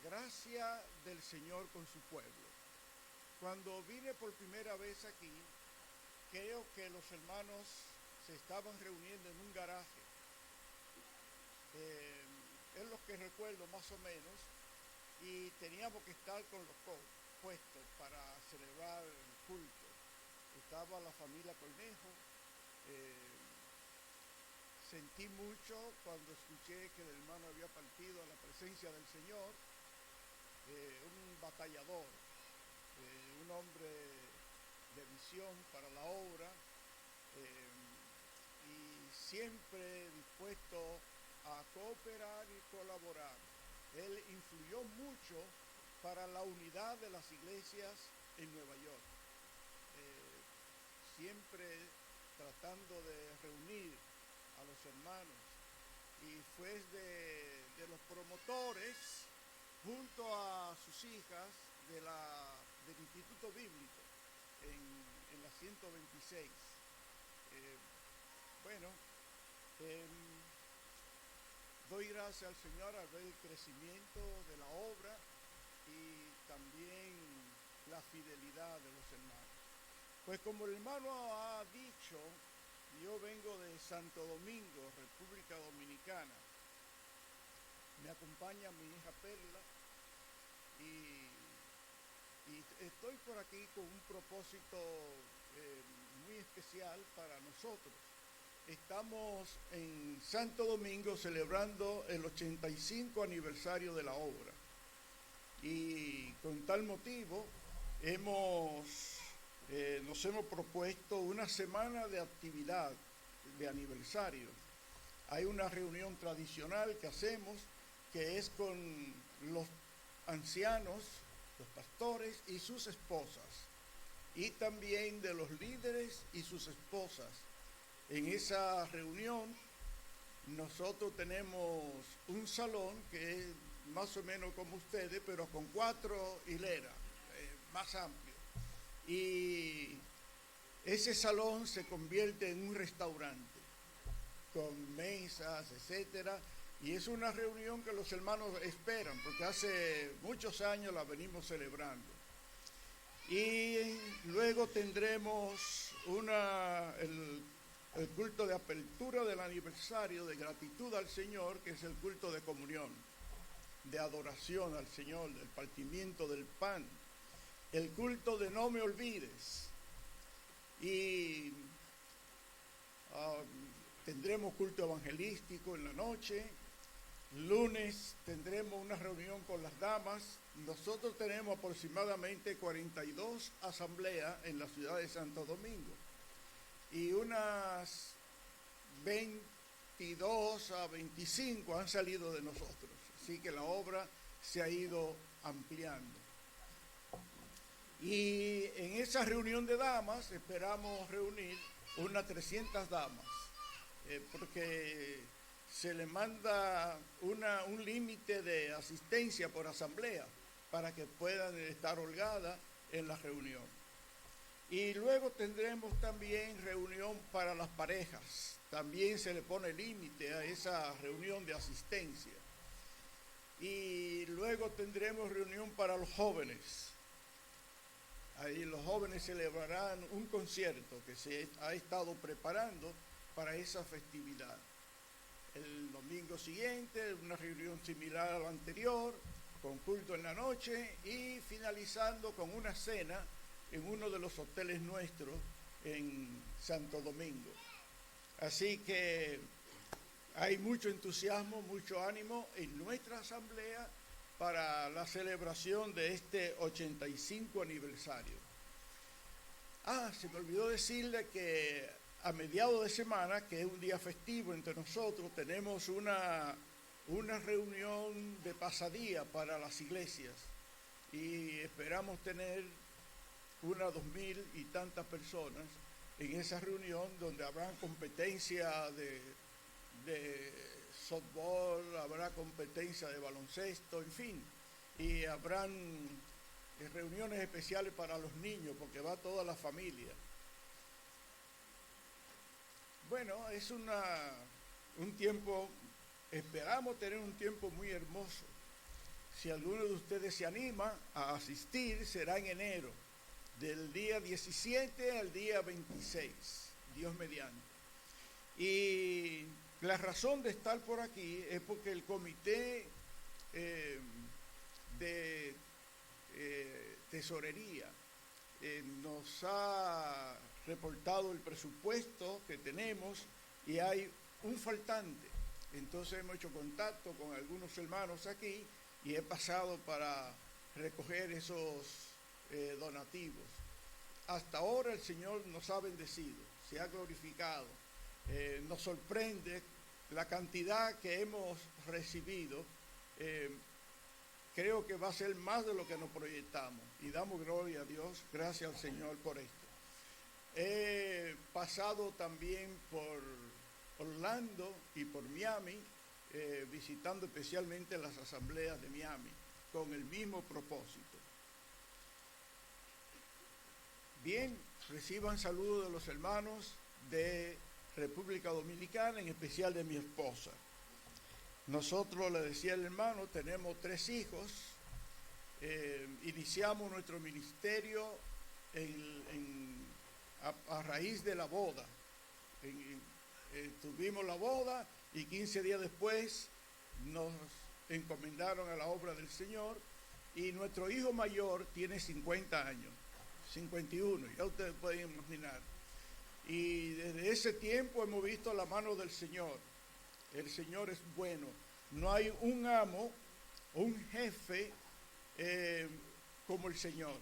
gracia del Señor con su pueblo. Cuando vine por primera vez aquí, creo que los hermanos se estaban reuniendo en un garaje. Es lo que recuerdo más o menos, y teníamos que estar con los puestos para celebrar el culto. Estaba la familia Cornejo. Sentí mucho cuando escuché que el hermano había partido a la presencia del Señor, un batallador, un hombre de visión para la obra, y siempre dispuesto a cooperar y colaborar. Él influyó mucho para la unidad de las iglesias en Nueva York, siempre tratando de reunir a los hermanos, y fue de los promotores, junto a sus hijas, del Instituto Bíblico en la 126. Doy gracias al Señor al ver el crecimiento de la obra y también la fidelidad de los hermanos. Pues como el hermano ha dicho, yo vengo de Santo Domingo, República Dominicana. Me acompaña mi hija Perla y estoy por aquí con un propósito muy especial para nosotros. Estamos en Santo Domingo celebrando el 85 aniversario de la obra, y con tal motivo nos hemos propuesto una semana de actividad de aniversario. Hay una reunión tradicional que hacemos, que es con los ancianos, los pastores y sus esposas, y también de los líderes y sus esposas. En esa reunión nosotros tenemos un salón que es más o menos como ustedes, pero con 4 hileras, más amplio. Y ese salón se convierte en un restaurante con mesas, etcétera, y es una reunión que los hermanos esperan, porque hace muchos años la venimos celebrando. Y luego tendremos el culto de apertura del aniversario de gratitud al Señor, que es el culto de comunión, de adoración al Señor, del partimiento del pan, el culto de no me olvides, y tendremos culto evangelístico en la noche. Lunes tendremos una reunión con las damas. Nosotros tenemos aproximadamente 42 asambleas en la ciudad de Santo Domingo, y unas 22 a 25 han salido de nosotros, así que la obra se ha ido ampliando. Y en esa reunión de damas esperamos reunir unas 300 damas, porque se le manda un límite de asistencia por asamblea para que puedan estar holgadas en la reunión. Y luego tendremos también reunión para las parejas. También se le pone límite a esa reunión de asistencia. Y luego tendremos reunión para los jóvenes. Ahí los jóvenes celebrarán un concierto que se ha estado preparando para esa festividad. El domingo siguiente, una reunión similar a la anterior, con culto en la noche, y finalizando con una cena en uno de los hoteles nuestros en Santo Domingo. Así que hay mucho entusiasmo, mucho ánimo en nuestra asamblea para la celebración de este 85 aniversario. Se me olvidó decirle que a mediados de semana, que es un día festivo entre nosotros, tenemos una reunión de pasadía para las iglesias, y esperamos tener unas 2,000 y tantas personas en esa reunión, donde habrá competencia de softball, habrá competencia de baloncesto, en fin, y habrán reuniones especiales para los niños, porque va toda la familia. Bueno, es un tiempo, esperamos tener un tiempo muy hermoso. Si alguno de ustedes se anima a asistir, será en enero, del día 17 al día 26, Dios mediante. Y la razón de estar por aquí es porque el comité de tesorería nos ha reportado el presupuesto que tenemos y hay un faltante. Entonces hemos hecho contacto con algunos hermanos aquí y he pasado para recoger esos donativos. Hasta ahora el Señor nos ha bendecido, se ha glorificado. Nos sorprende la cantidad que hemos recibido. Creo que va a ser más de lo que nos proyectamos y damos gloria a Dios, gracias al Señor por esto. He pasado también por Orlando y por Miami, visitando especialmente las asambleas de Miami, con el mismo propósito. Bien, reciban saludos de los hermanos de República Dominicana, en especial de mi esposa. Nosotros, le decía el hermano, tenemos 3 hijos. Iniciamos nuestro ministerio a raíz de la boda. Tuvimos la boda y 15 días después nos encomendaron a la obra del Señor y nuestro hijo mayor tiene 50 años, 51, ya ustedes pueden imaginar. Y desde ese tiempo hemos visto la mano del Señor. El Señor es bueno. No hay un amo, un jefe como el Señor.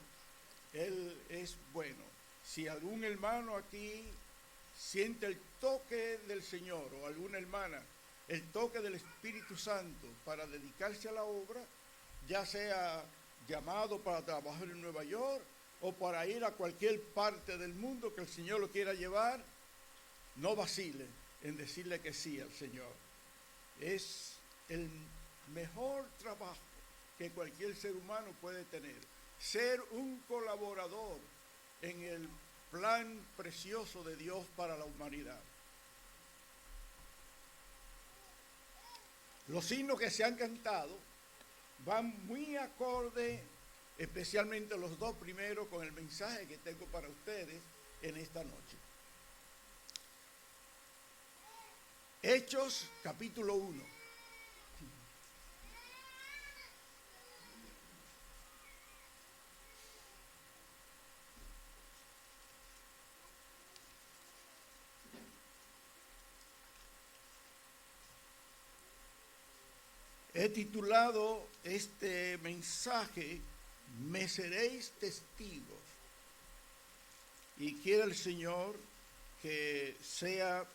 Él es bueno. Si algún hermano aquí siente el toque del Señor o alguna hermana, el toque del Espíritu Santo para dedicarse a la obra, ya sea llamado para trabajar en Nueva York o para ir a cualquier parte del mundo que el Señor lo quiera llevar, no vacile en decirle que sí al Señor. Es el mejor trabajo que cualquier ser humano puede tener, ser un colaborador en el plan precioso de Dios para la humanidad. Los himnos que se han cantado van muy acorde, especialmente los 2 primeros, con el mensaje que tengo para ustedes en esta noche. Hechos, capítulo 1. He titulado este mensaje, "Me seréis testigos". Y quiere el Señor que sea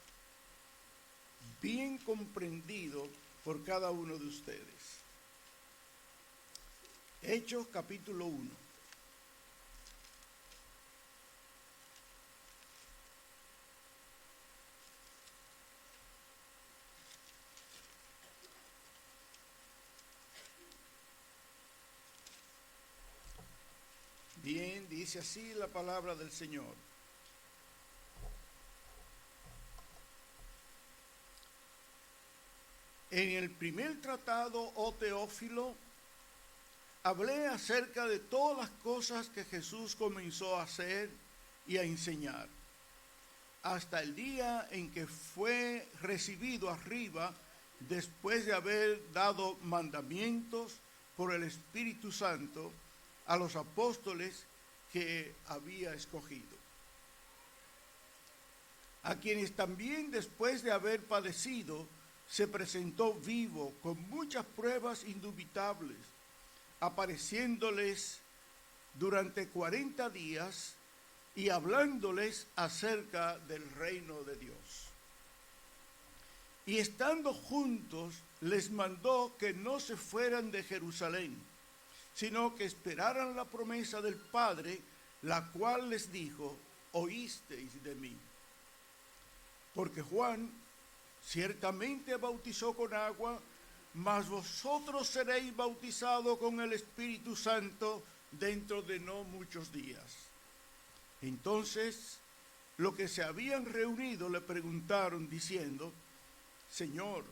bien comprendido por cada uno de ustedes. Hechos capítulo 1. Bien, dice así la palabra del Señor. En el primer tratado, oh Teófilo, hablé acerca de todas las cosas que Jesús comenzó a hacer y a enseñar, hasta el día en que fue recibido arriba, después de haber dado mandamientos por el Espíritu Santo a los apóstoles que había escogido, a quienes también después de haber padecido se presentó vivo con muchas pruebas indubitables, apareciéndoles durante 40 días y hablándoles acerca del reino de Dios. Y estando juntos, les mandó que no se fueran de Jerusalén, sino que esperaran la promesa del Padre, la cual les dijo: oísteis de mí. Porque Juan ciertamente bautizó con agua, mas vosotros seréis bautizados con el Espíritu Santo dentro de no muchos días. Entonces, los que se habían reunido le preguntaron diciendo: Señor,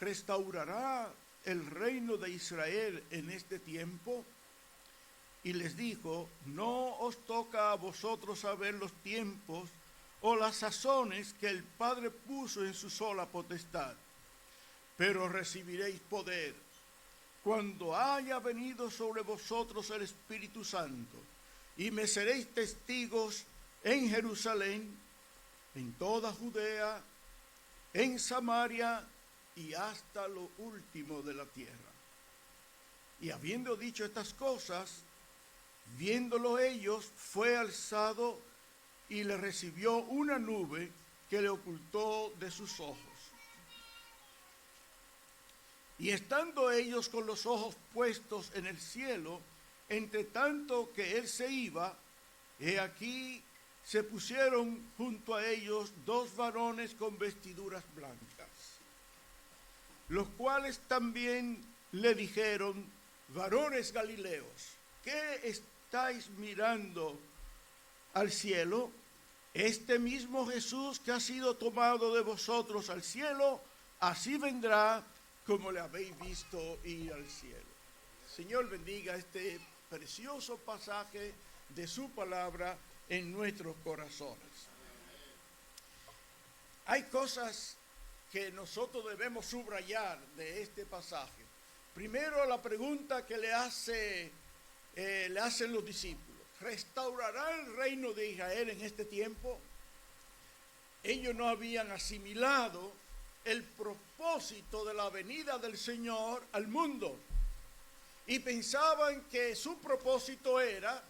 ¿restaurará el reino de Israel en este tiempo? Y les dijo: no os toca a vosotros saber los tiempos o las sazones que el Padre puso en su sola potestad, pero recibiréis poder cuando haya venido sobre vosotros el Espíritu Santo, y me seréis testigos en Jerusalén, en toda Judea, en Samaria y hasta lo último de la tierra. Y habiendo dicho estas cosas, viéndolo ellos, fue alzado y le recibió una nube que le ocultó de sus ojos. Y estando ellos con los ojos puestos en el cielo, entre tanto que él se iba, he aquí se pusieron junto a ellos dos varones con vestiduras blancas, los cuales también le dijeron: varones galileos, ¿qué estáis mirando al cielo? Este mismo Jesús que ha sido tomado de vosotros al cielo, así vendrá como le habéis visto ir al cielo. Señor, bendiga este precioso pasaje de su palabra en nuestros corazones. Hay cosas que nosotros debemos subrayar de este pasaje. Primero, la pregunta que le hacen los discípulos: ¿restaurará el reino de Israel en este tiempo? Ellos no habían asimilado el propósito de la venida del Señor al mundo y pensaban que su propósito era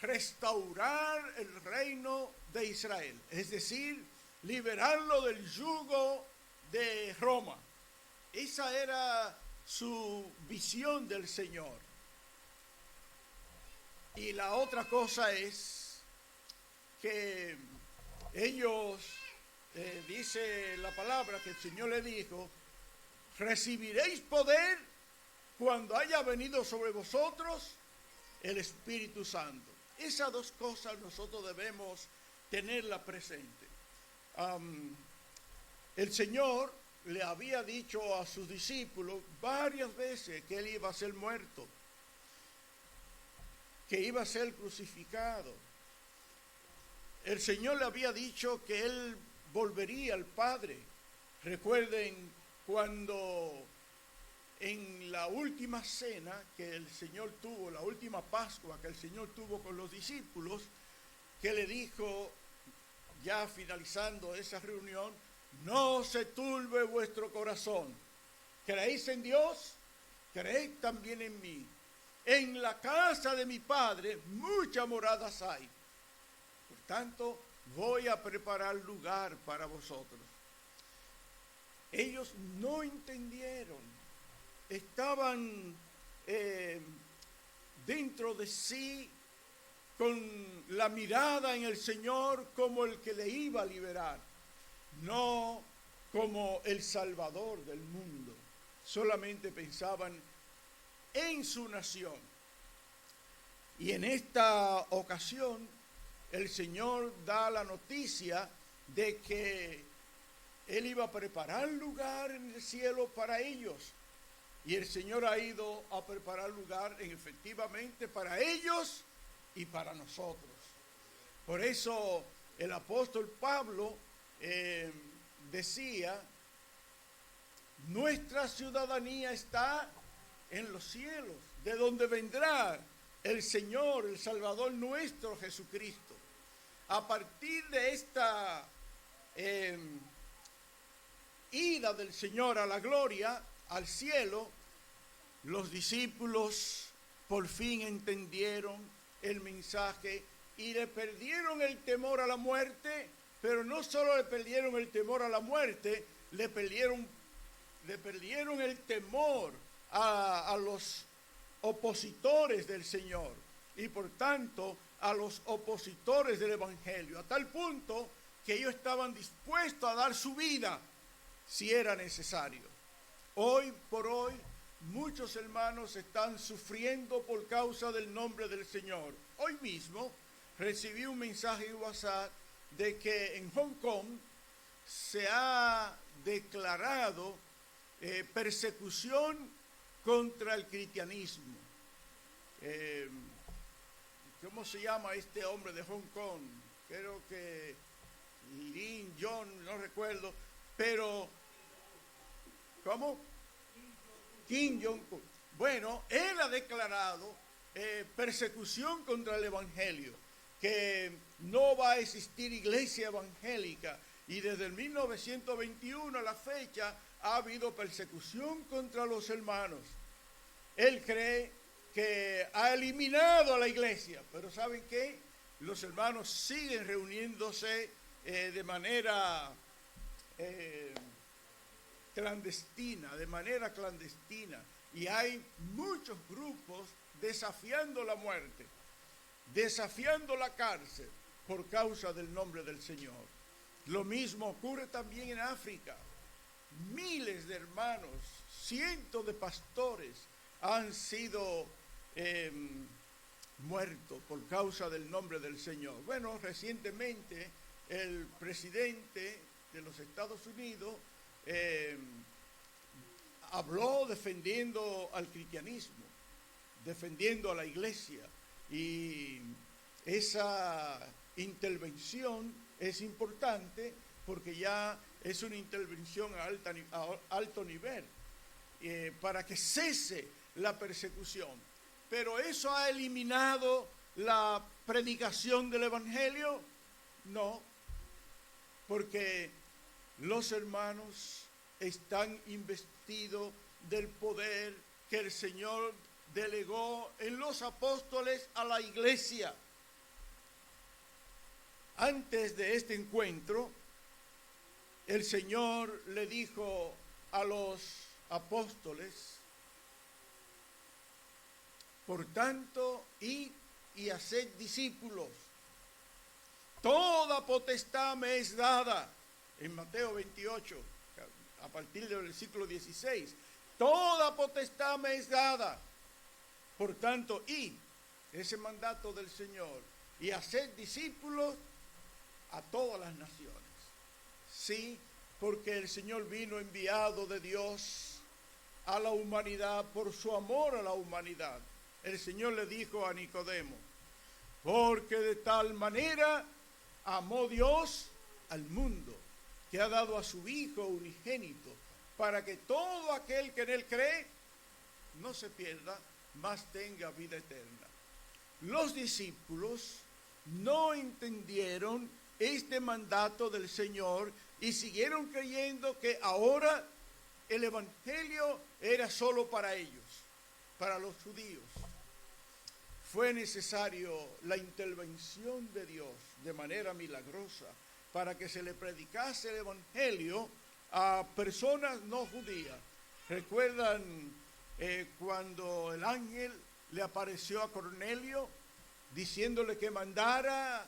restaurar el reino de Israel, es decir, liberarlo del yugo de Roma. Esa era su visión del Señor. Y la otra cosa es que ellos, dice la palabra que el Señor le dijo: recibiréis poder cuando haya venido sobre vosotros el Espíritu Santo. Esas dos cosas nosotros debemos tenerlas presentes. El Señor le había dicho a sus discípulos varias veces que Él iba a ser muerto, que iba a ser crucificado. El Señor le había dicho que Él volvería al Padre. Recuerden cuando en la última cena que el Señor tuvo, la última Pascua que el Señor tuvo con los discípulos, que le dijo, ya finalizando esa reunión: no se turbe vuestro corazón. ¿Creéis en Dios? Creed también en mí. En la casa de mi Padre muchas moradas hay. Por tanto, voy a preparar lugar para vosotros. Ellos no entendieron. Estaban dentro de sí con la mirada en el Señor como el que le iba a liberar, no como el Salvador del mundo. Solamente pensaban en su nación. Y en esta ocasión el Señor da la noticia de que Él iba a preparar lugar en el cielo para ellos. Y el Señor ha ido a preparar lugar efectivamente para ellos y para nosotros. Por eso el apóstol Pablo decía: nuestra ciudadanía está en los cielos, de donde vendrá el Señor, el Salvador nuestro Jesucristo. A partir de esta ida del Señor a la gloria, al cielo, los discípulos por fin entendieron el mensaje y le perdieron el temor a la muerte, pero no solo le perdieron el temor a la muerte, le perdieron el temor a los opositores del Señor y por tanto a los opositores del Evangelio, a tal punto que ellos estaban dispuestos a dar su vida si era necesario. Hoy por hoy muchos hermanos están sufriendo por causa del nombre del Señor. Hoy mismo recibí un mensaje en WhatsApp de que en Hong Kong se ha declarado persecución contra el cristianismo. ¿Cómo se llama este hombre de Hong Kong? Creo que Lin John, no recuerdo, pero ¿cómo? Kim Jong-un. Bueno, él ha declarado persecución contra el evangelio, que no va a existir iglesia evangélica, y desde el 1921 a la fecha ha habido persecución contra los hermanos. Él cree que ha eliminado a la iglesia, pero ¿saben qué? Los hermanos siguen reuniéndose de manera clandestina, y hay muchos grupos desafiando la muerte, desafiando la cárcel por causa del nombre del Señor. Lo mismo ocurre también en África. Miles de hermanos, cientos de pastores han sido muertos por causa del nombre del Señor. Bueno, recientemente el presidente de los Estados Unidos habló defendiendo al cristianismo, defendiendo a la iglesia, y esa intervención es importante porque ya es una intervención a alto nivel para que cese la persecución. Pero ¿eso ha eliminado la predicación del evangelio? No, porque los hermanos están investidos del poder que el Señor delegó en los apóstoles a la iglesia. Antes de este encuentro, el Señor le dijo a los apóstoles: por tanto, id y haced discípulos. Toda potestad me es dada. En Mateo 28, a partir del versículo 16. Toda potestad me es dada. Por tanto, id, ese mandato del Señor, y haced discípulos a todas las naciones. Sí, porque el Señor vino enviado de Dios a la humanidad por su amor a la humanidad. El Señor le dijo a Nicodemo: porque de tal manera amó Dios al mundo, que ha dado a su Hijo unigénito, para que todo aquel que en él cree no se pierda, mas tenga vida eterna. Los discípulos no entendieron este mandato del Señor y siguieron creyendo que ahora el evangelio era solo para ellos, para los judíos. Fue necesario la intervención de Dios de manera milagrosa para que se le predicase el evangelio a personas no judías. ¿Recuerdan cuando el ángel le apareció a Cornelio diciéndole que mandara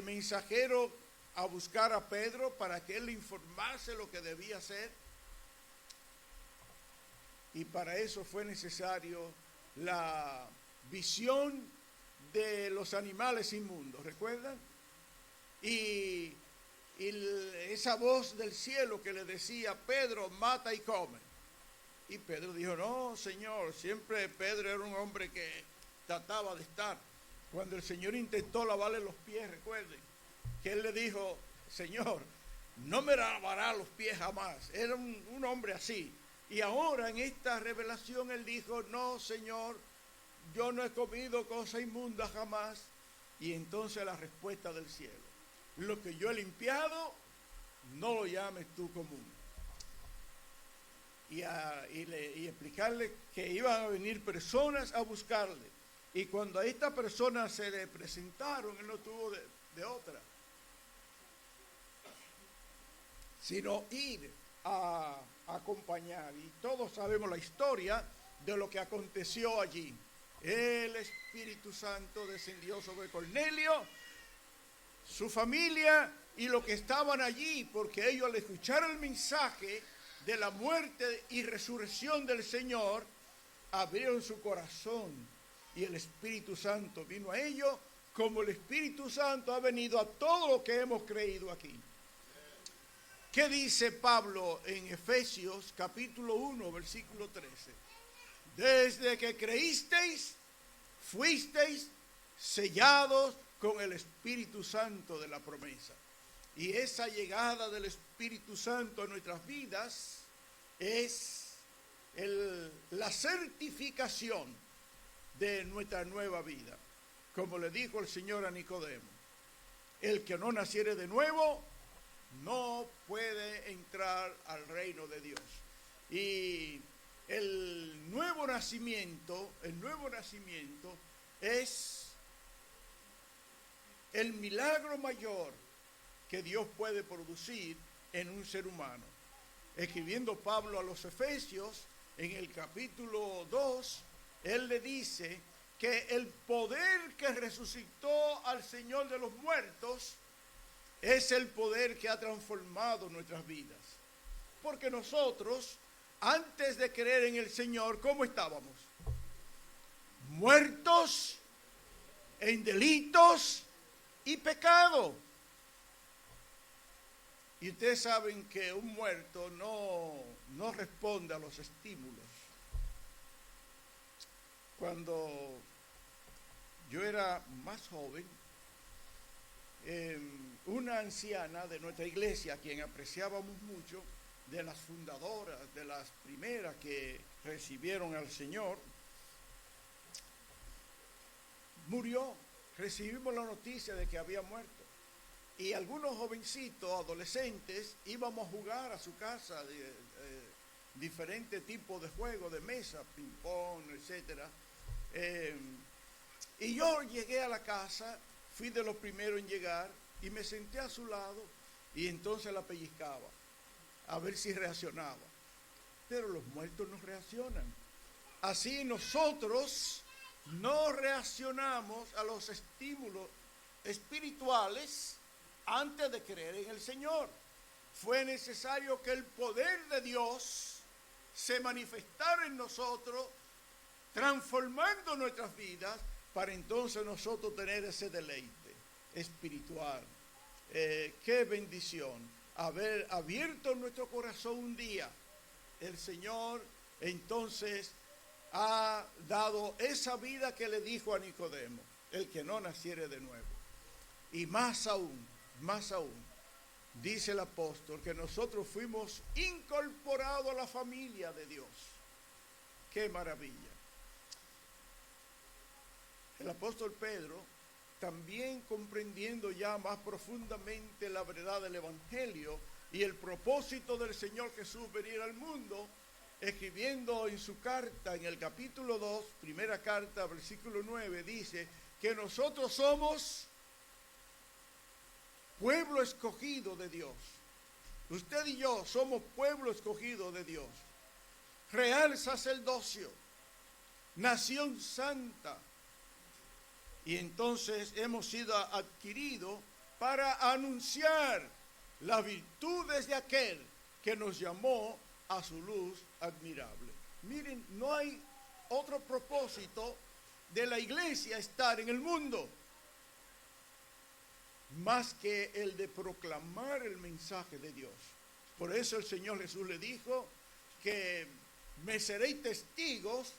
mensajero a buscar a Pedro para que él le informase lo que debía hacer? Y para eso fue necesario la visión de los animales inmundos, ¿recuerdan? Y esa voz del cielo que le decía: Pedro, mata y come. Y Pedro dijo: no, Señor. Siempre Pedro era un hombre que trataba de estar. Cuando el Señor intentó lavarle los pies, recuerden, que él le dijo: Señor, no me lavará los pies jamás. Era un hombre así. Y ahora en esta revelación él dijo: no, Señor, yo no he comido cosa inmunda jamás. Y entonces la respuesta del cielo: lo que yo he limpiado, no lo llames tú común. Y explicarle que iban a venir personas a buscarle. Y cuando a esta persona se le presentaron, él no tuvo de otra, sino ir a acompañar. Y todos sabemos la historia de lo que aconteció allí. El Espíritu Santo descendió sobre Cornelio, su familia y los que estaban allí, porque ellos, al escuchar el mensaje de la muerte y resurrección del Señor, abrieron su corazón y el Espíritu Santo vino a ellos, como el Espíritu Santo ha venido a todo lo que hemos creído aquí. ¿Qué dice Pablo en Efesios capítulo 1, versículo 13? Desde que creísteis, fuisteis sellados con el Espíritu Santo de la promesa. Y esa llegada del Espíritu Santo a nuestras vidas es la certificación de nuestra nueva vida. Como le dijo el Señor a Nicodemo, el que no naciere de nuevo no puede entrar al reino de Dios. Y el nuevo nacimiento es el milagro mayor que Dios puede producir en un ser humano. Escribiendo Pablo a los Efesios, en el capítulo 2, él le dice que el poder que resucitó al Señor de los muertos es el poder que ha transformado nuestras vidas. Porque nosotros, antes de creer en el Señor, ¿cómo estábamos? Muertos en delitos y pecado. Y ustedes saben que un muerto no responde a los estímulos. Cuando yo era más joven, una anciana de nuestra iglesia, a quien apreciábamos mucho, de las fundadoras, de las primeras que recibieron al Señor, murió. Recibimos la noticia de que había muerto. Y algunos jovencitos, adolescentes, íbamos a jugar a su casa de diferentes tipos de juegos de mesa, ping-pong, etc. Y yo llegué a la casa, fui de los primeros en llegar y me senté a su lado y entonces la pellizcaba a ver si reaccionaba. Pero los muertos no reaccionan. Así nosotros no reaccionamos a los estímulos espirituales antes de creer en el Señor. Fue necesario que el poder de Dios se manifestara en nosotros, transformando nuestras vidas, para entonces nosotros tener ese deleite espiritual. Qué bendición haber abierto nuestro corazón un día. El Señor entonces ha dado esa vida que le dijo a Nicodemo, el que no naciere de nuevo. Y más aún, dice el apóstol, que nosotros fuimos incorporados a la familia de Dios. ¡Qué maravilla! El apóstol Pedro, también comprendiendo ya más profundamente la verdad del Evangelio y el propósito del Señor Jesús venir al mundo, escribiendo en su carta, en el capítulo 2, primera carta, versículo 9, dice que nosotros somos pueblo escogido de Dios. Usted y yo somos pueblo escogido de Dios. Real sacerdocio, nación santa. Y entonces hemos sido adquiridos para anunciar las virtudes de aquel que nos llamó a su luz admirable. Miren, no hay otro propósito de la iglesia estar en el mundo más que el de proclamar el mensaje de Dios. Por eso el Señor Jesús le dijo que me seréis testigos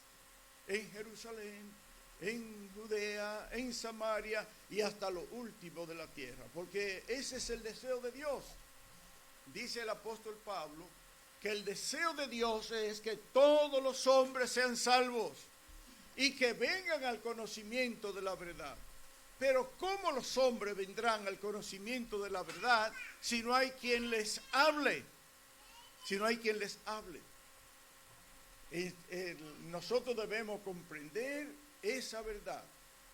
en Jerusalén, en Judea, en Samaria y hasta lo último de la tierra, porque ese es el deseo de Dios. Dice el apóstol Pablo que el deseo de Dios es que todos los hombres sean salvos y que vengan al conocimiento de la verdad. Pero ¿cómo los hombres vendrán al conocimiento de la verdad si no hay quien les hable? Si no hay quien les hable. Nosotros debemos comprender esa verdad,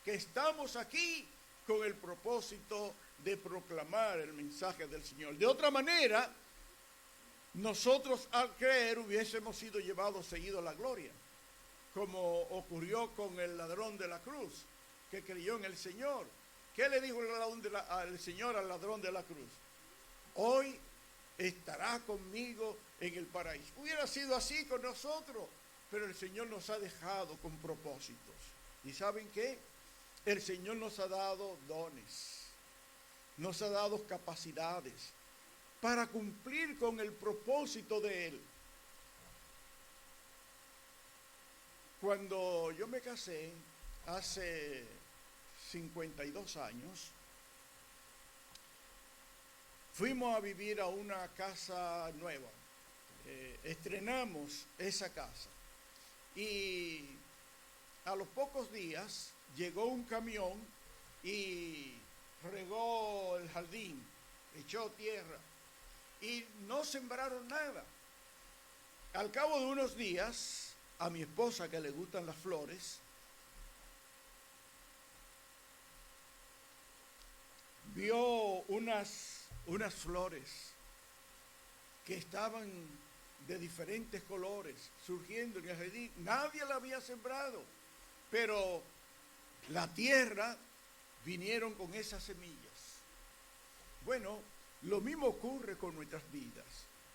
que estamos aquí con el propósito de proclamar el mensaje del Señor. De otra manera, nosotros al creer hubiésemos sido llevados seguidos a la gloria, como ocurrió con el ladrón de la cruz, que creyó en el Señor. ¿Qué le dijo el Señor al ladrón de la cruz? Hoy estará conmigo en el paraíso. Hubiera sido así con nosotros, pero el Señor nos ha dejado con propósitos. ¿Y saben qué? El Señor nos ha dado dones, nos ha dado capacidades, para cumplir con el propósito de Él. Cuando yo me casé hace 52 años, fuimos a vivir a una casa nueva. Estrenamos esa casa y a los pocos días llegó un camión y regó el jardín, echó tierra y no sembraron nada. Al cabo de unos días, a mi esposa, que le gustan las flores, vio unas flores que estaban de diferentes colores surgiendo en el jardín. Nadie la había sembrado, pero la tierra vinieron con esas semillas. Bueno, lo mismo ocurre con nuestras vidas.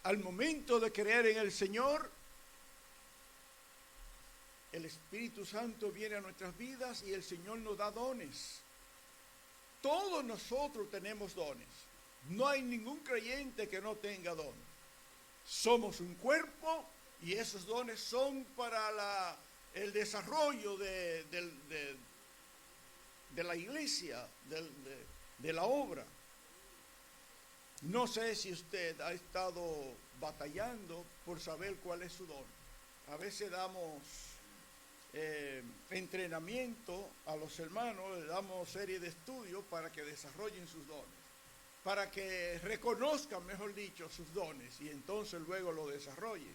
Al momento de creer en el Señor, el Espíritu Santo viene a nuestras vidas y el Señor nos da dones. Todos nosotros tenemos dones. No hay ningún creyente que no tenga dones. Somos un cuerpo y esos dones son para el desarrollo de la iglesia, de la obra. No sé si usted ha estado batallando por saber cuál es su don. A veces damos entrenamiento a los hermanos, le damos serie de estudios para que desarrollen sus dones, para que reconozcan, mejor dicho, sus dones y entonces luego lo desarrollen.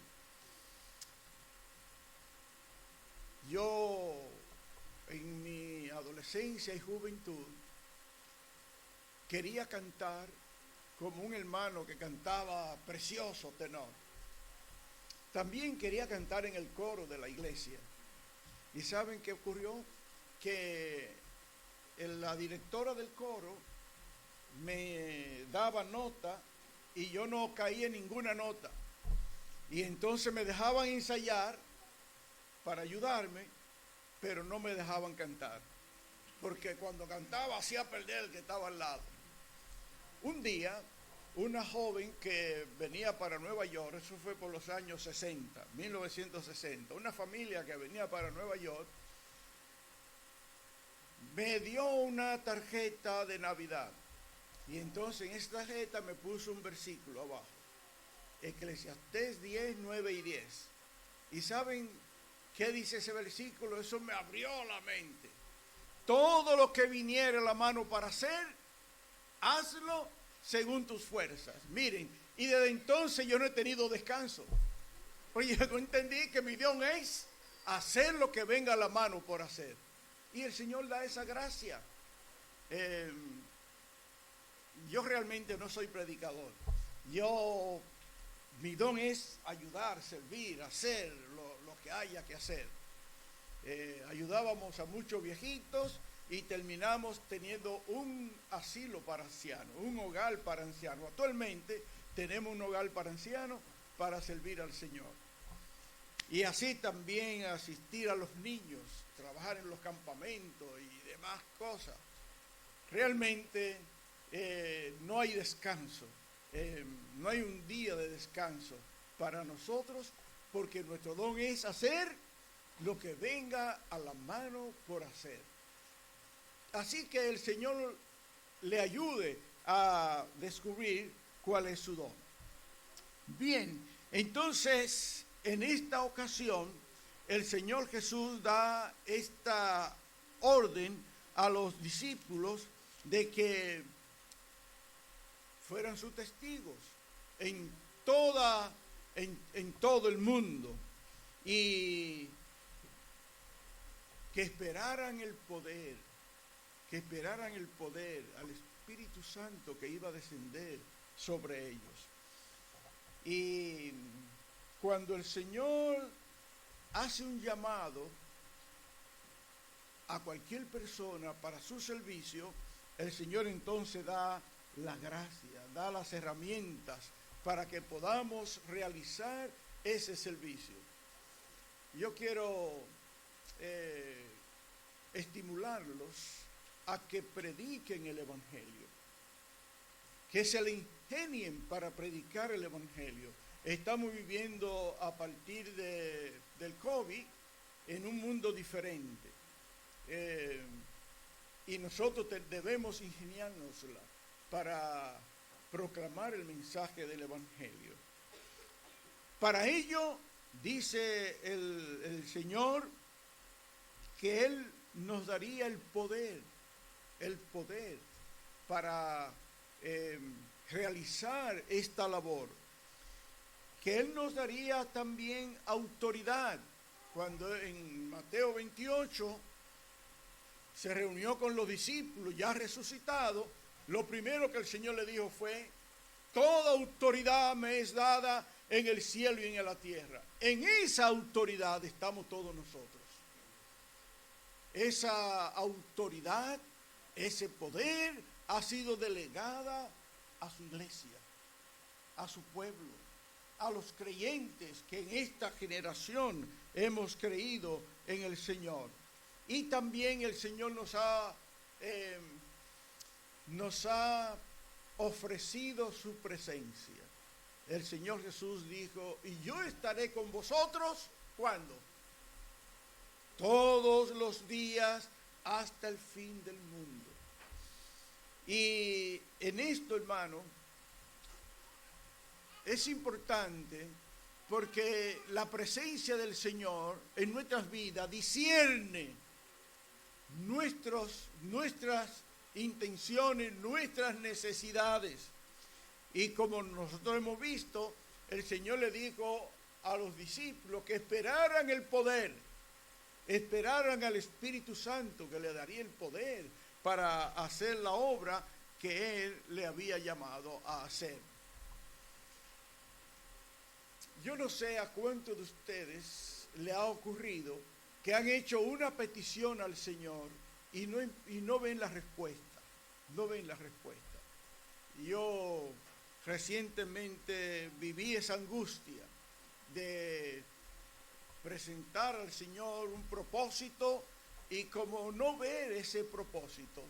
Yo, en mi adolescencia y juventud, quería cantar como un hermano que cantaba precioso tenor. También quería cantar en el coro de la iglesia. ¿Y saben qué ocurrió? Que la directora del coro me daba nota y yo no caía en ninguna nota. Y entonces me dejaban ensayar para ayudarme, pero no me dejaban cantar. Porque cuando cantaba hacía perder el que estaba al lado. Un día, una joven que venía para Nueva York, eso fue por los años 60, 1960, una familia que venía para Nueva York, me dio una tarjeta de Navidad. Y entonces en esa tarjeta me puso un versículo abajo, Eclesiastés 10, 9 y 10. ¿Y saben qué dice ese versículo? Eso me abrió la mente. Todo lo que viniere a la mano para hacer, hazlo según tus fuerzas. Miren, y desde entonces yo no he tenido descanso. Oye, yo entendí que mi don es hacer lo que venga a la mano por hacer. Y el Señor da esa gracia. Yo realmente no soy predicador. Mi don es ayudar, servir, hacer lo que haya que hacer. Ayudábamos a muchos viejitos y terminamos teniendo un asilo para ancianos, un hogar para ancianos. Actualmente tenemos un hogar para ancianos para servir al Señor. Y así también asistir a los niños, trabajar en los campamentos y demás cosas. Realmente no hay descanso, no hay un día de descanso para nosotros, porque nuestro don es hacer lo que venga a la mano por hacer. Así que el Señor le ayude a descubrir cuál es su don. Bien, entonces en esta ocasión el Señor Jesús da esta orden a los discípulos de que fueran sus testigos en todo el mundo y que esperaran el poder al Espíritu Santo que iba a descender sobre ellos. Y cuando el Señor hace un llamado a cualquier persona para su servicio, el Señor entonces da la gracia, da las herramientas para que podamos realizar ese servicio. Yo quiero estimularlos a que prediquen el Evangelio, que se le ingenien para predicar el Evangelio. Estamos viviendo a partir del COVID en un mundo diferente. Y nosotros debemos ingeniárnosla para proclamar el mensaje del Evangelio. Para ello, dice el Señor, que Él nos daría el poder para realizar esta labor, que Él nos daría también autoridad. Cuando en Mateo 28 se reunió con los discípulos ya resucitados, lo primero que el Señor le dijo fue: toda autoridad me es dada en el cielo y en la tierra. En esa autoridad estamos todos nosotros. Esa autoridad, ese poder ha sido delegada a su iglesia, a su pueblo, a los creyentes que en esta generación hemos creído en el Señor. Y también el Señor nos ha ofrecido su presencia. El Señor Jesús dijo: y yo estaré con vosotros, ¿cuándo? Todos los días hasta el fin del mundo. Y en esto, hermano, es importante porque la presencia del Señor en nuestras vidas discierne nuestras intenciones, nuestras necesidades. Y como nosotros hemos visto, el Señor le dijo a los discípulos que esperaran el poder, esperaran al Espíritu Santo, que le daría el poder para hacer la obra que Él le había llamado a hacer. Yo no sé a cuántos de ustedes le ha ocurrido que han hecho una petición al Señor y no ven la respuesta, no ven la respuesta. Yo recientemente viví esa angustia de presentar al Señor un propósito y como no ver ese propósito,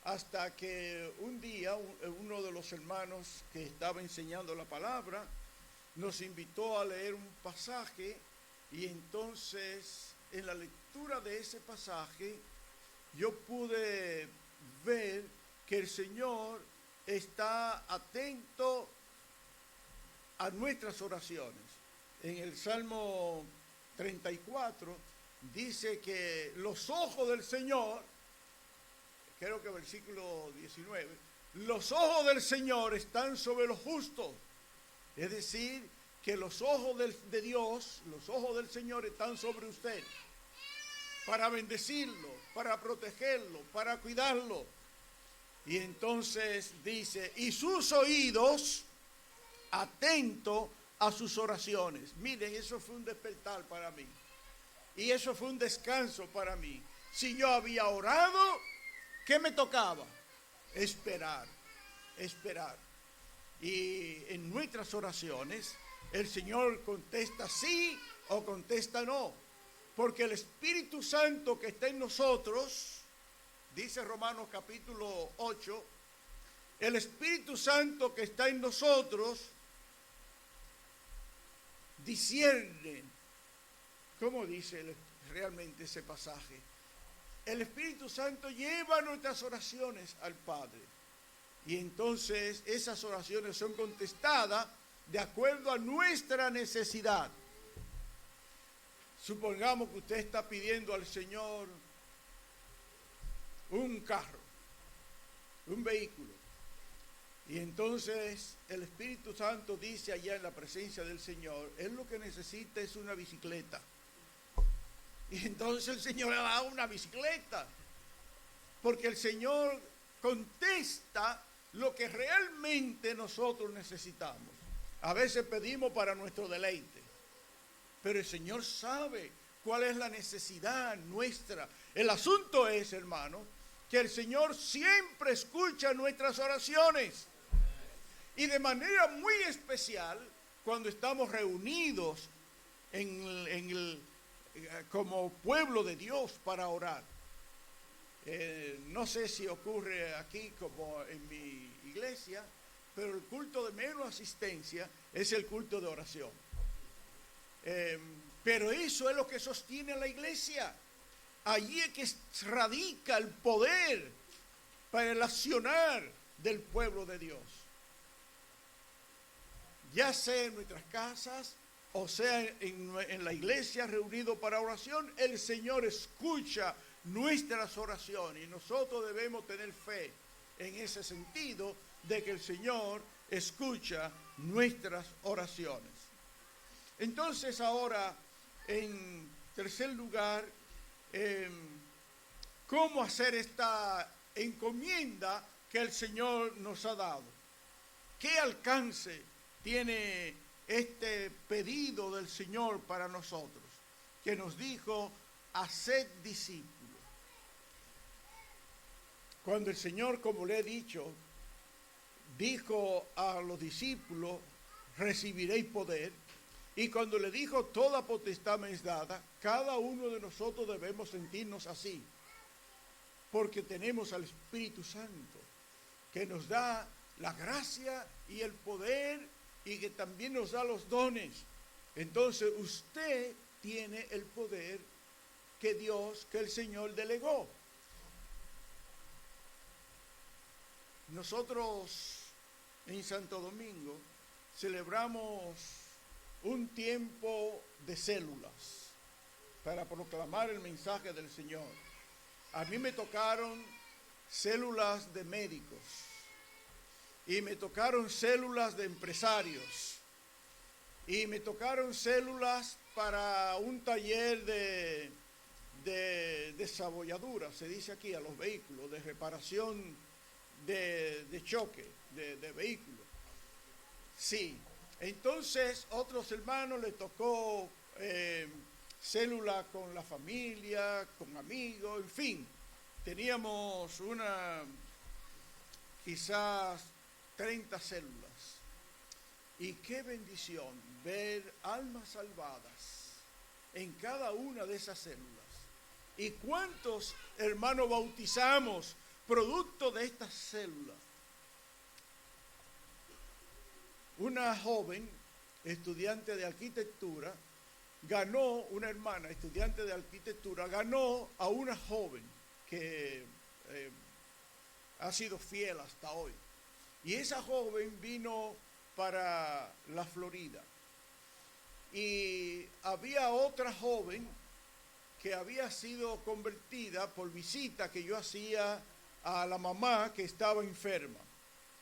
hasta que un día uno de los hermanos que estaba enseñando la palabra nos invitó a leer un pasaje, y entonces en la lectura de ese pasaje yo pude ver que el Señor está atento a nuestras oraciones. En el Salmo 34 dice que los ojos del Señor, creo que versículo 19, los ojos del Señor están sobre los justos. Es decir, que los ojos de Dios, los ojos del Señor están sobre usted para bendecirlo, para protegerlo, para cuidarlo. Y entonces dice: y sus oídos atentos a sus oraciones. Miren, eso fue un despertar para mí. Y eso fue un descanso para mí. Si yo había orado, ¿qué me tocaba? Esperar. Y en nuestras oraciones, el Señor contesta sí o contesta no. Porque el Espíritu Santo que está en nosotros, dice Romanos capítulo 8, el Espíritu Santo que está en nosotros discierne. ¿Cómo dice realmente ese pasaje? El Espíritu Santo lleva nuestras oraciones al Padre. Y entonces esas oraciones son contestadas de acuerdo a nuestra necesidad. Supongamos que usted está pidiendo al Señor un carro, un vehículo. Y entonces el Espíritu Santo dice allá en la presencia del Señor: él lo que necesita es una bicicleta. Y entonces el Señor le da una bicicleta. Porque el Señor contesta lo que realmente nosotros necesitamos. A veces pedimos para nuestro deleite, pero el Señor sabe cuál es la necesidad nuestra. El asunto es, hermano, que el Señor siempre escucha nuestras oraciones. Y de manera muy especial cuando estamos reunidos como pueblo de Dios para orar. No sé si ocurre aquí como en mi iglesia, pero el culto de menos asistencia es el culto de oración. Pero eso es lo que sostiene a la iglesia. Allí es que radica el poder para el accionar del pueblo de Dios. Ya sea en nuestras casas o sea en la iglesia reunido para oración, el Señor escucha nuestras oraciones y nosotros debemos tener fe en ese sentido de que el Señor escucha nuestras oraciones. Entonces ahora, en tercer lugar, ¿cómo hacer esta encomienda que el Señor nos ha dado? ¿Qué alcance tiene este pedido del Señor para nosotros? Que nos dijo, haced discípulos. Cuando el Señor, como le he dicho, dijo a los discípulos, recibiréis poder, y cuando le dijo, toda potestad me es dada, cada uno de nosotros debemos sentirnos así, porque tenemos al Espíritu Santo, que nos da la gracia y el poder, y que también nos da los dones. Entonces usted tiene el poder que el Señor delegó. Nosotros en Santo Domingo celebramos un tiempo de células para proclamar el mensaje del Señor. A mí me tocaron células de médicos y me tocaron células de empresarios y me tocaron células para un taller de desabolladura, se dice aquí, a los vehículos, de reparación de choque de vehículos. Sí, entonces otros hermanos les tocó célula con la familia, con amigos, en fin, teníamos quizás 30 células. Y qué bendición ver almas salvadas en cada una de esas células. ¿Y cuántos hermanos bautizamos producto de estas células? Una joven estudiante de arquitectura una hermana estudiante de arquitectura ganó a una joven que ha sido fiel hasta hoy. Y esa joven vino para la Florida. Y había otra joven que había sido convertida por visita que yo hacía a la mamá que estaba enferma.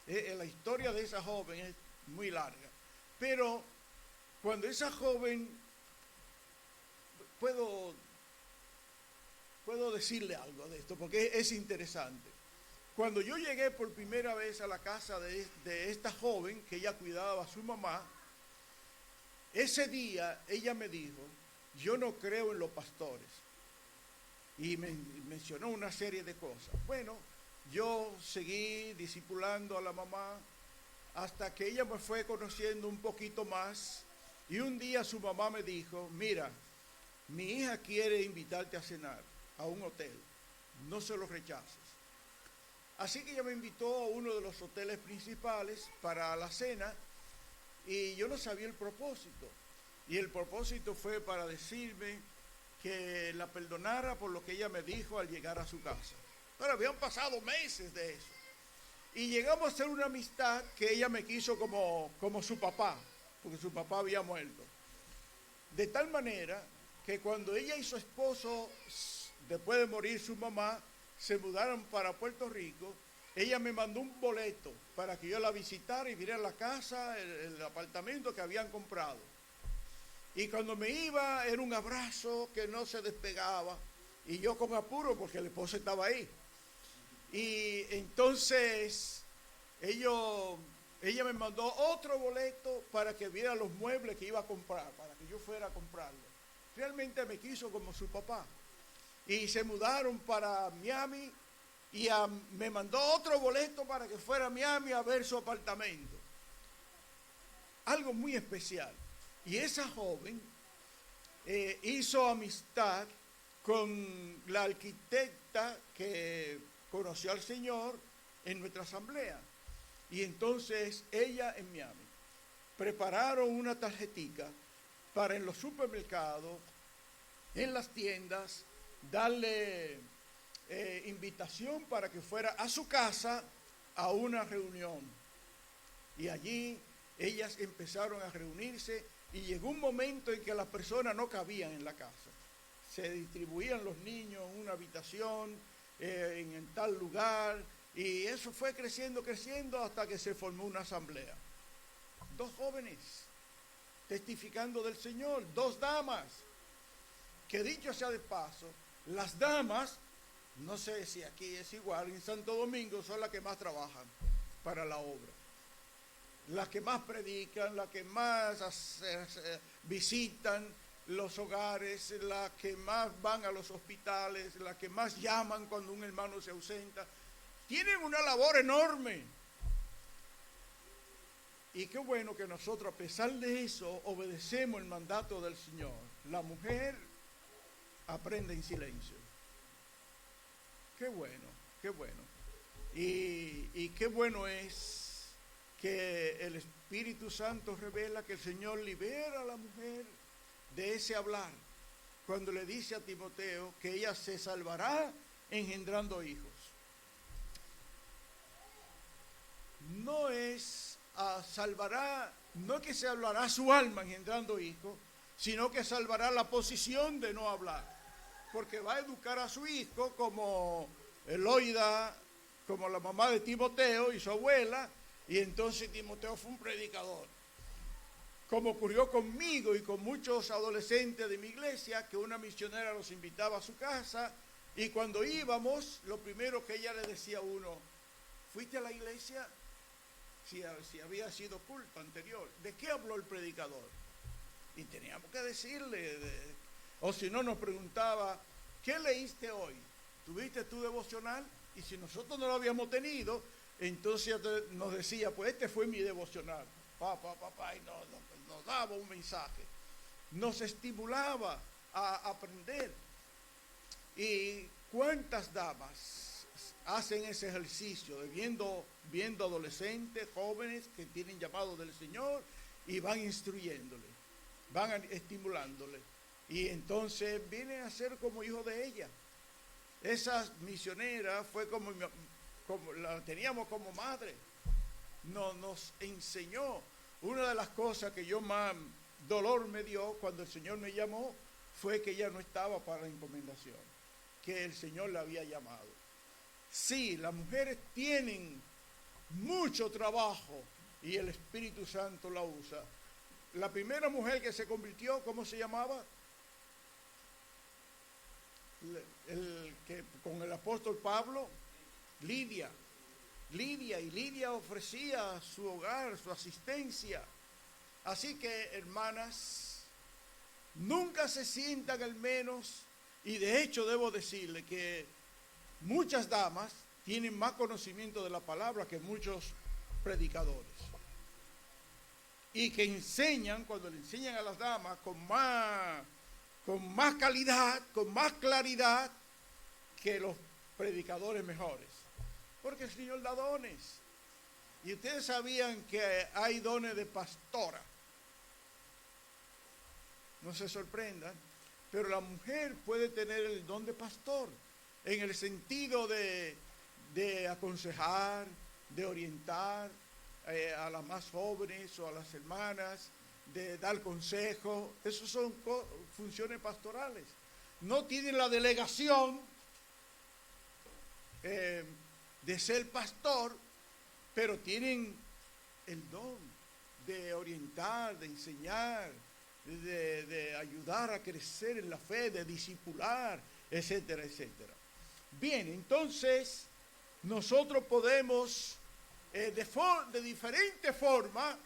La historia de esa joven es muy larga. Pero cuando esa joven, puedo decirle algo de esto porque es interesante. Cuando yo llegué por primera vez a la casa de esta joven, que ella cuidaba a su mamá, ese día ella me dijo, yo no creo en los pastores. Y me mencionó una serie de cosas. Bueno, yo seguí discipulando a la mamá hasta que ella me fue conociendo un poquito más. Y un día su mamá me dijo, mira, mi hija quiere invitarte a cenar a un hotel, no se lo rechaces. Así que ella me invitó a uno de los hoteles principales para la cena y yo no sabía el propósito. Y el propósito fue para decirme que la perdonara por lo que ella me dijo al llegar a su casa. Pero habían pasado meses de eso. Y llegamos a hacer una amistad que ella me quiso como su papá, porque su papá había muerto. De tal manera que cuando ella y su esposo, después de morir su mamá, se mudaron para Puerto Rico, ella me mandó un boleto para que yo la visitara y viera la casa, el apartamento que habían comprado. Y cuando me iba, era un abrazo que no se despegaba, y yo con apuro porque el esposo estaba ahí. Y entonces ella me mandó otro boleto para que viera los muebles que iba a comprar, para que yo fuera a comprarlos. Realmente me quiso como su papá. Y se mudaron para Miami y me mandó otro boleto para que fuera a Miami a ver su apartamento. Algo muy especial. Y esa joven hizo amistad con la arquitecta que conoció al Señor en nuestra asamblea. Y entonces ella en Miami prepararon una tarjetica para en los supermercados, en las tiendas, darle invitación para que fuera a su casa a una reunión. Y allí ellas empezaron a reunirse y llegó un momento en que las personas no cabían en la casa. Se distribuían los niños en una habitación, en tal lugar, y eso fue creciendo hasta que se formó una asamblea. 2 jóvenes testificando del Señor, 2 damas, que dicho sea de paso, las damas, no sé si aquí es igual, en Santo Domingo son las que más trabajan para la obra, las que más predican, las que más visitan los hogares, las que más van a los hospitales, las que más llaman cuando un hermano se ausenta. Tienen una labor enorme. Y qué bueno que nosotros, a pesar de eso, obedecemos el mandato del Señor. La mujer aprende en silencio. Qué bueno, qué bueno. Y qué bueno es que el Espíritu Santo revela que el Señor libera a la mujer de ese hablar, cuando le dice a Timoteo que ella se salvará engendrando hijos. No es no es que se salvará su alma engendrando hijos, sino que salvará la posición de no hablar, porque va a educar a su hijo como Eloida, como la mamá de Timoteo y su abuela, y entonces Timoteo fue un predicador. Como ocurrió conmigo y con muchos adolescentes de mi iglesia, que una misionera los invitaba a su casa, y cuando íbamos, lo primero que ella le decía a uno: ¿fuiste a la iglesia? Si había sido culto anterior. ¿De qué habló el predicador? Y teníamos que decirle, o si no nos preguntaba: ¿qué leíste hoy? ¿Tuviste tu devocional? Y si nosotros no lo habíamos tenido, entonces nos decía: pues este fue mi devocional. Papá, y nos daba un mensaje, nos estimulaba a aprender. ¿Y cuántas damas hacen ese ejercicio de viendo adolescentes, jóvenes que tienen llamado del Señor y van instruyéndole, van estimulándole, y entonces vienen a ser como hijos de ella? Esa misionera fue como la teníamos como madre, nos enseñó. Una de las cosas que yo más dolor me dio cuando el Señor me llamó fue que ella no estaba para la encomendación, que el Señor la había llamado. Sí, las mujeres tienen mucho trabajo y el Espíritu Santo la usa. La primera mujer que se convirtió, ¿cómo se llamaba? Con el apóstol Pablo, Lidia, y Lidia ofrecía su hogar, su asistencia. Así que, hermanas, nunca se sientan al menos, y de hecho debo decirle que muchas damas tienen más conocimiento de la palabra que muchos predicadores, y que enseñan, cuando le enseñan a las damas con más calidad, con más claridad que los predicadores mejores, porque el Señor da dones. Y ustedes sabían que hay dones de pastora. No se sorprendan, pero la mujer puede tener el don de pastor, en el sentido de aconsejar, de orientar a las más jóvenes o a las hermanas, de dar consejo. Esas son funciones pastorales. No tienen la delegación de ser pastor, pero tienen el don de orientar, de enseñar, de ayudar a crecer en la fe, de discipular, etcétera, etcétera. Bien, entonces nosotros podemos de diferente forma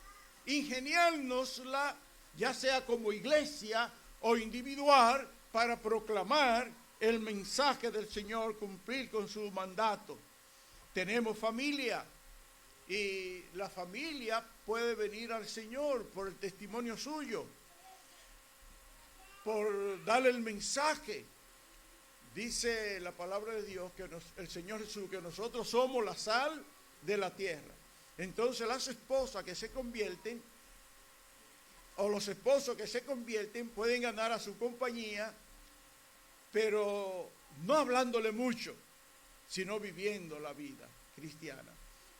ingeniárnosla, ya sea como iglesia o individual, para proclamar el mensaje del Señor, cumplir con su mandato. Tenemos familia, y la familia puede venir al Señor por el testimonio suyo, por darle el mensaje. Dice la palabra de Dios que el Señor Jesús, que nosotros somos la sal de la tierra. Entonces las esposas que se convierten, o los esposos que se convierten, pueden ganar a su compañía, pero no hablándole mucho, sino viviendo la vida cristiana.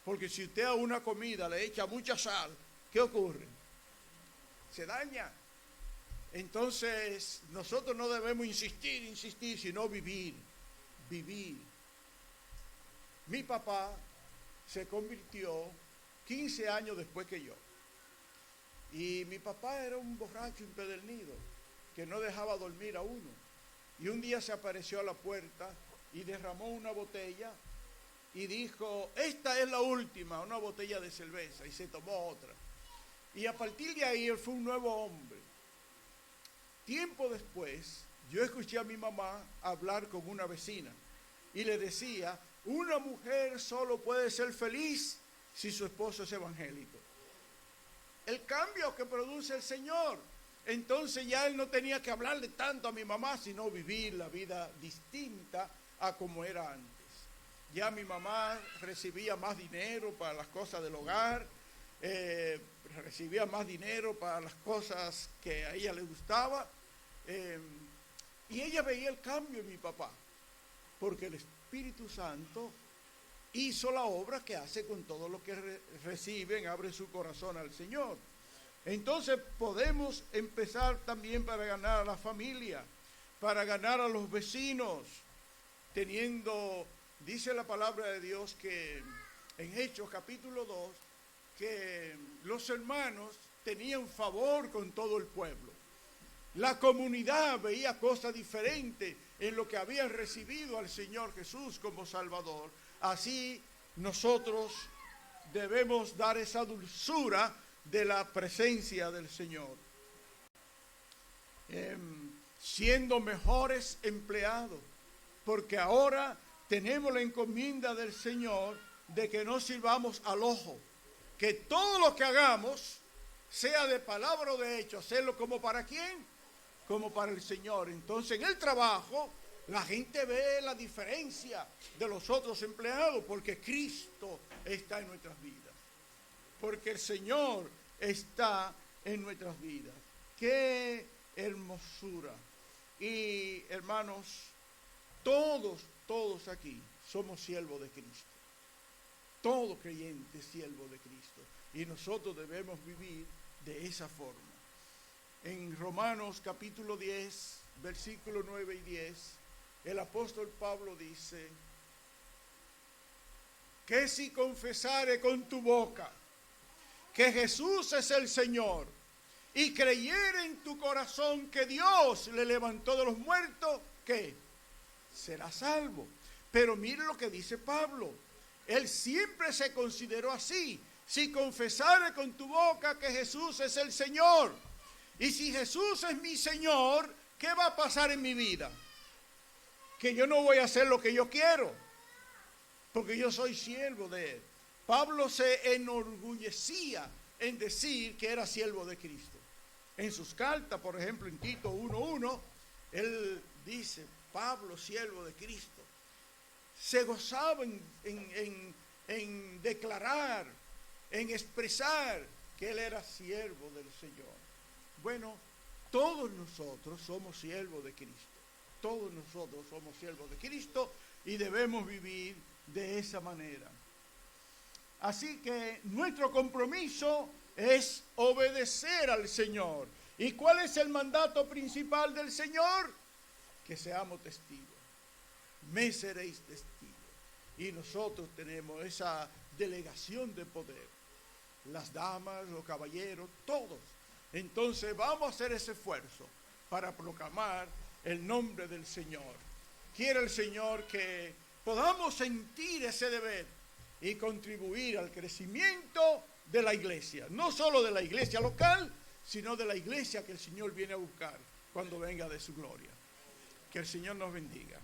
Porque si usted a una comida le echa mucha sal, ¿qué ocurre? Se daña. Entonces nosotros no debemos insistir, sino vivir. Mi papá se convirtió 15 años después que yo. Y mi papá era un borracho empedernido que no dejaba dormir a uno. Y un día se apareció a la puerta y derramó una botella y dijo, esta es la última, una botella de cerveza, y se tomó otra. Y a partir de ahí él fue un nuevo hombre. Tiempo después, yo escuché a mi mamá hablar con una vecina y le decía, una mujer solo puede ser feliz si su esposo es evangélico. El cambio que produce el Señor. Entonces ya él no tenía que hablarle tanto a mi mamá, sino vivir la vida distinta a como era antes. Ya mi mamá recibía más dinero para las cosas del hogar, recibía más dinero para las cosas que a ella le gustaba, y ella veía el cambio en mi papá, porque el Espíritu Santo hizo la obra que hace con todo lo que reciben, abre su corazón al Señor. Entonces podemos empezar también para ganar a la familia, para ganar a los vecinos, teniendo, dice la palabra de Dios que en Hechos capítulo 2, que los hermanos tenían favor con todo el pueblo. La comunidad veía cosas diferentes en lo que habían recibido al Señor Jesús como Salvador. Así nosotros debemos dar esa dulzura de la presencia del Señor. Siendo mejores empleados, porque ahora tenemos la encomienda del Señor de que no sirvamos al ojo, que todo lo que hagamos, sea de palabra o de hecho, hacerlo como para quién, como para el Señor. Entonces en el trabajo la gente ve la diferencia de los otros empleados, porque Cristo está en nuestras vidas, porque el Señor está en nuestras vidas. ¡Qué hermosura! Y hermanos, todos aquí somos siervos de Cristo. Todo creyente es siervo de Cristo. Y nosotros debemos vivir de esa forma. En Romanos capítulo 10, versículos 9 y 10, el apóstol Pablo dice, que si confesare con tu boca que Jesús es el Señor, y creyere en tu corazón que Dios le levantó de los muertos, ¿qué? Será salvo. Pero mire lo que dice Pablo. Él siempre se consideró así. Si confesare con tu boca que Jesús es el Señor, y si Jesús es mi Señor, ¿qué va a pasar en mi vida? Que yo no voy a hacer lo que yo quiero, porque yo soy siervo de Él. Pablo se enorgullecía en decir que era siervo de Cristo. En sus cartas, por ejemplo, en Tito 1:1, él dice, Pablo, siervo de Cristo. Se gozaba en declarar, en expresar que él era siervo del Señor. Bueno, todos nosotros somos siervos de Cristo. Todos nosotros somos siervos de Cristo y debemos vivir de esa manera. Así que nuestro compromiso es obedecer al Señor. ¿Y cuál es el mandato principal del Señor? Que seamos testigos. Me seréis testigos. Y nosotros tenemos esa delegación de poder. Las damas, los caballeros, todos. Entonces vamos a hacer ese esfuerzo para proclamar el nombre del Señor. Quiere el Señor que podamos sentir ese deber y contribuir al crecimiento de la iglesia, no solo de la iglesia local, sino de la iglesia que el Señor viene a buscar cuando venga de su gloria. Que el Señor nos bendiga.